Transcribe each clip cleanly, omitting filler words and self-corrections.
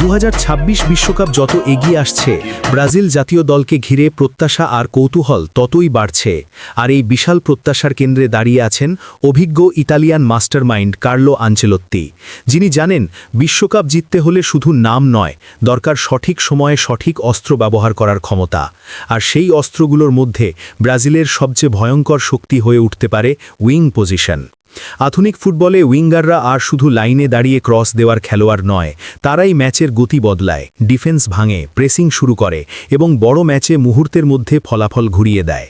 2026 বিশ্বকাপ যত এগিয়ে আসছে ব্রাজিল জাতীয় দলকে ঘিরে প্রত্যাশা আর কৌতূহল ততই বাড়ছে। আর এই বিশাল প্রত্যাশার কেন্দ্রে দাঁড়িয়ে আছেন অভিজ্ঞ ইতালিয়ান মাস্টারমাইন্ড কার্লো আনচেলোত্তি, যিনি জানেন বিশ্বকাপ জিততে হলে শুধু নাম নয়, দরকার সঠিক সময়ে সঠিক অস্ত্র ব্যবহার করার ক্ষমতা। আর সেই অস্ত্রগুলোর মধ্যে ব্রাজিলের সবচেয়ে ভয়ঙ্কর শক্তি হয়ে উঠতে পারে উইং পজিশন। আধুনিক ফুটবলে উইঙ্গাররা আর শুধু লাইনে দাঁড়িয়ে ক্রস দেওয়ার খেলোয়াড় নয়, তারাই ম্যাচের গতি বদলায়, ডিফেন্স ভাঙে, প্রেসিং শুরু করে এবং বড় ম্যাচে মুহূর্তের মধ্যে ফলাফল ঘুরিয়ে দেয়।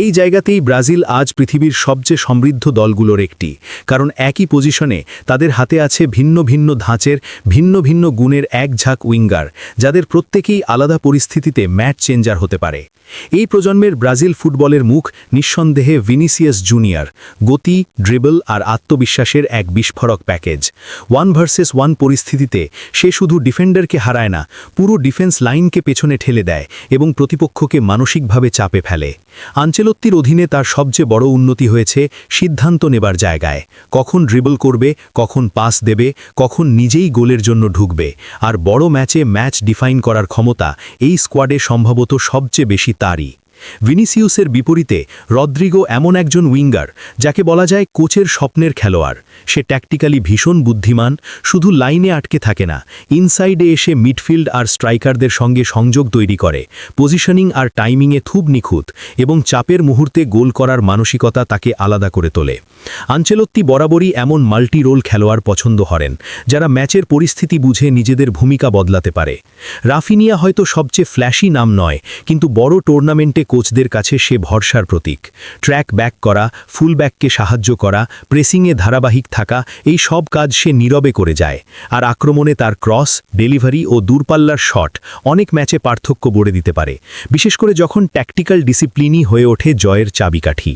এই জায়গাতেই ব্রাজিল আজ পৃথিবীর সবচেয়ে সমৃদ্ধ দলগুলোর একটি, কারণ একই পজিশনে তাদের হাতে আছে ভিন্ন ভিন্ন ধাঁচের, ভিন্ন ভিন্ন গুণের এক ঝাঁক উইঙ্গার, যাদের প্রত্যেকেই আলাদা পরিস্থিতিতে ম্যাচ চেঞ্জার হতে পারে। এই প্রজন্মের ব্রাজিল ফুটবলের মুখ নিঃসন্দেহে ভিনিসিয়াস জুনিয়র, গতি, ড্রিবল আর আত্মবিশ্বাসের এক বিস্ফোরক প্যাকেজ। 1 ভার্সেস 1 পরিস্থিতিতে সে শুধু ডিফেন্ডারকে হারায় না, পুরো ডিফেন্স লাইনকে পেছনে ঠেলে দেয় এবং প্রতিপক্ষকে মানসিকভাবে চাপে ফেলে। আনচেলোত্তির অধীনে তার সবচেয়ে বড় উন্নতি হয়েছে সিদ্ধান্ত নেবার জায়গায়, কখন ড্রিবল করবে, কখন পাস দেবে, কখন নিজেই গোলের জন্য ঢুকবে। আর বড় ম্যাচে ম্যাচ ডিফাইন করার ক্ষমতা এই স্কোয়াডে সম্ভবত সবচেয়ে বেশি তারই। ভিনিসিয়াসের বিপরীতে রদ্রিগো এমন একজন উইঙ্গার যাকে বলা যায় কোচের স্বপ্নের খেলোয়াড়। সে ট্যাকটিক্যালি ভীষণ বুদ্ধিমান, শুধু লাইনে আটকে থাকে না, ইনসাইডে এসে মিডফিল্ড আর স্ট্রাইকারদের সঙ্গে সংযোগ তৈরি করে, পজিশনিং আর টাইমিংয়ে খুব নিখুঁত এবং চাপের মুহূর্তে গোল করার মানসিকতা তাকে আলাদা করে তোলে। আনচেলোত্তি বরাবরই এমন মাল্টি রোল খেলোয়াড় পছন্দ করেন, যারা ম্যাচের পরিস্থিতি বুঝে নিজেদের ভূমিকা বদলাতে পারে। রাফিনিয়া হয়তো সবচেয়ে ফ্ল্যাশি নাম নয়, কিন্তু বড় টুর্নামেন্টে কোচদের কাছে সে ভরসার প্রতীক। ট্র্যাক ব্যাক করা, ফুল ব্যাককে সাহায্য করা, প্রেসিংয়ে ধারাবাহিক থাকা, এই সব কাজ সে নীরবে করে যায়। আর আক্রমণে তার ক্রস, ডেলিভারি ও দূরপাল্লার শট অনেক ম্যাচে পার্থক্য গড়ে দিতে পারে, বিশেষ করে যখন ট্যাকটিক্যাল ডিসিপ্লিনই হয়ে ওঠে জয়ের চাবিকাঠি।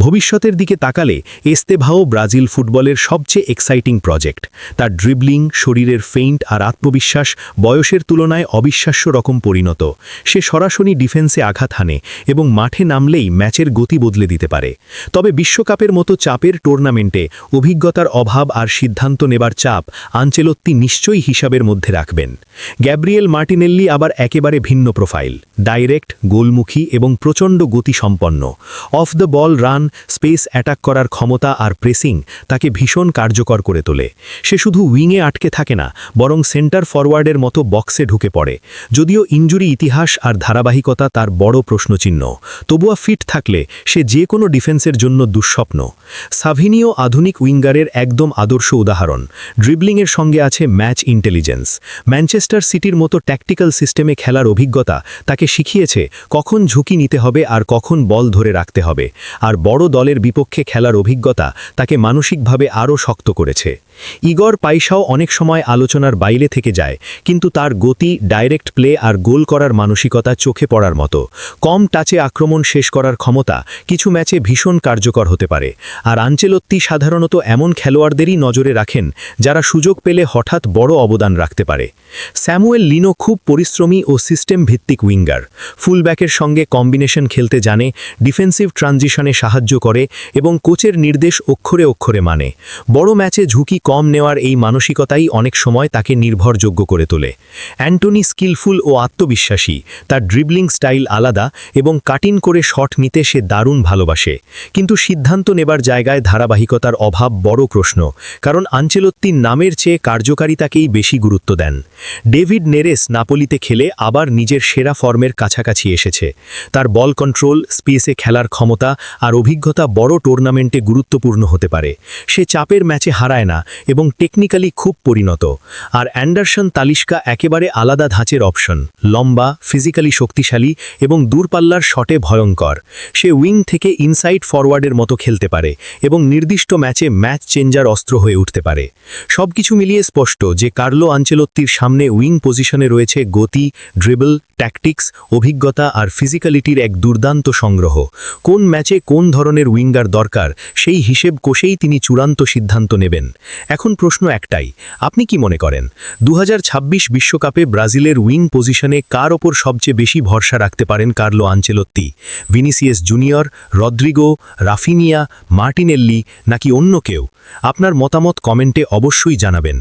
ভবিষ্যতের দিকে তাকালে এস্তেভাও ব্রাজিল ফুটবলের সবচেয়ে এক্সাইটিং প্রজেক্ট। তার ড্রিবলিং, শরীরের ফেইন্ট আর আত্মবিশ্বাস বয়সের তুলনায় অবিশ্বাস্য রকম পরিণত। সে সরাসরি ডিফেন্সে আঘাত হানে এবং মাঠে নামলেই ম্যাচের গতি বদলে দিতে পারে। তবে বিশ্বকাপের মতো চাপের টুর্নামেন্টে অভিজ্ঞতার অভাব আর সিদ্ধান্ত নেবার চাপ আনচেলোত্তি নিশ্চয়ই হিসাবের মধ্যে রাখবেন। গ্যাব্রিয়েল মার্টিনেল্লি আবার একেবারে ভিন্ন প্রোফাইল, ডাইরেক্ট, গোলমুখী এবং প্রচণ্ড গতিসম্পন্ন। Of the ball run, space attack করার ক্ষমতা আর প্রেসিং তাকে ভীষণ কার্যকর করে তোলে। সে শুধু উইংয়ে আটকে থাকে না, বরং সেন্টার ফরওয়ার্ডের মতো বক্সে ঢুকে পড়ে। যদিও ইনজুরি ইতিহাস আর ধারাবাহিকতা তার বড় প্রশ্নচিহ্ন, তবুও ফিট থাকলে সে যে কোনো ডিফেন্সের জন্য দুঃস্বপ্ন। সাভিনিও আধুনিক উইঙ্গারের একদম আদর্শ উদাহরণ। ড্রিবলিংয়ের সঙ্গে আছে ম্যাচ ইন্টেলিজেন্স। ম্যানচেস্টার সিটির মতো ট্যাকটিক্যাল সিস্টেমে খেলার অভিজ্ঞতা তাকে শিখিয়েছে কখন ঝুঁকি নিতে হবে আর কখন বল ধরে রাখতে হবে। আর বড় দলের বিপক্ষে খেলার অভিজ্ঞতা তাকে মানসিকভাবে আরও শক্ত করেছে। ইগর পাইসাও অনেক সময় আলোচনার বাইরে থেকে যায়, কিন্তু তার গতি, ডাইরেক্ট প্লে আর গোল করার মানসিকতা চোখে পড়ার মতো। কম টাচে আক্রমণ শেষ করার ক্ষমতা কিছু ম্যাচে ভীষণ কার্যকর হতে পারে। আর আনচেলোত্তি সাধারণত এমন খেলোয়াড়দেরই নজরে রাখেন যারা সুযোগ পেলে হঠাৎ বড় অবদান রাখতে পারে। স্যামুয়েল লিনো খুব পরিশ্রমী ও সিস্টেম ভিত্তিক উইঙ্গার। ফুলব্যাকের সঙ্গে কম্বিনেশন খেলতে জানে, ডিফেন্সিভ ট্রানজিশনে সাহায্য করে এবং কোচের নির্দেশ অক্ষরে অক্ষরে মানে। বড় ম্যাচে ঝুঁকি কম নেওয়ার এই মানসিকতাই অনেক সময় তাকে নির্ভরযোগ্য করে তোলে। অ্যান্টনি স্কিলফুল ও আত্মবিশ্বাসী, তার ড্রিবলিং স্টাইল আলাদা এবং কাটিং করে শট নিতে সে দারুণ ভালোবাসে। কিন্তু সিদ্ধান্ত নেবার জায়গায় ধারাবাহিকতার অভাব বড় প্রশ্ন, কারণ আনচেলোত্তির নামের চেয়ে কার্যকারিতাকেই বেশি গুরুত্ব দেন। ডেভিড নেরেস নাপোলিতে খেলে আবার নিজের সেরা ফর্মের কাছাকাছি এসেছে। তার বল কন্ট্রোল, স্পেসে খেলার ক্ষমতা আর অভিজ্ঞতা বড় টুর্নামেন্টে গুরুত্বপূর্ণ হতে পারে। সে চাপের ম্যাচে হারায় না এবং টেকনিক্যালি খুব পরিণত। আর অ্যান্ডারসন তালিস্কা একেবারে আলাদা ধাঁচের অপশন, লম্বা, ফিজিক্যালি শক্তিশালী এবং দূরপাল্লার শটে ভয়ঙ্কর। সে উইং থেকে ইনসাইড ফরওয়ার্ডের মতো খেলতে পারে এবং নির্দিষ্ট ম্যাচে ম্যাচ চেঞ্জার অস্ত্র হয়ে উঠতে পারে। সবকিছু মিলিয়ে স্পষ্ট যে কার্লো আনচেলোত্তির সামনে উইং পজিশনে রয়েছে গতি, ড্রিবল, ট্যাকটিক্স, অভিজ্ঞতা আর ফিজিক্যালিটির এক দুর্দান্ত সংগ্রহ। কোন ম্যাচে কোন ধরনের উইঙ্গার দরকার সেই হিসেব কষেই তিনি চূড়ান্ত সিদ্ধান্ত নেবেন। এখন প্রশ্ন একটাই, আপনি কি মনে করেন 2026 বিশ্বকাপে ব্রাজিলের উইং পজিশনে কার ওপর সবচেয়ে বেশি ভরসা রাখতে পারেন Carlo Ancelotti? Vinicius Junior, Rodrygo, Raphinha, Martinelli নাকি অন্য কেউ? আপনার মতামত কমেন্টে অবশ্যই জানাবেন।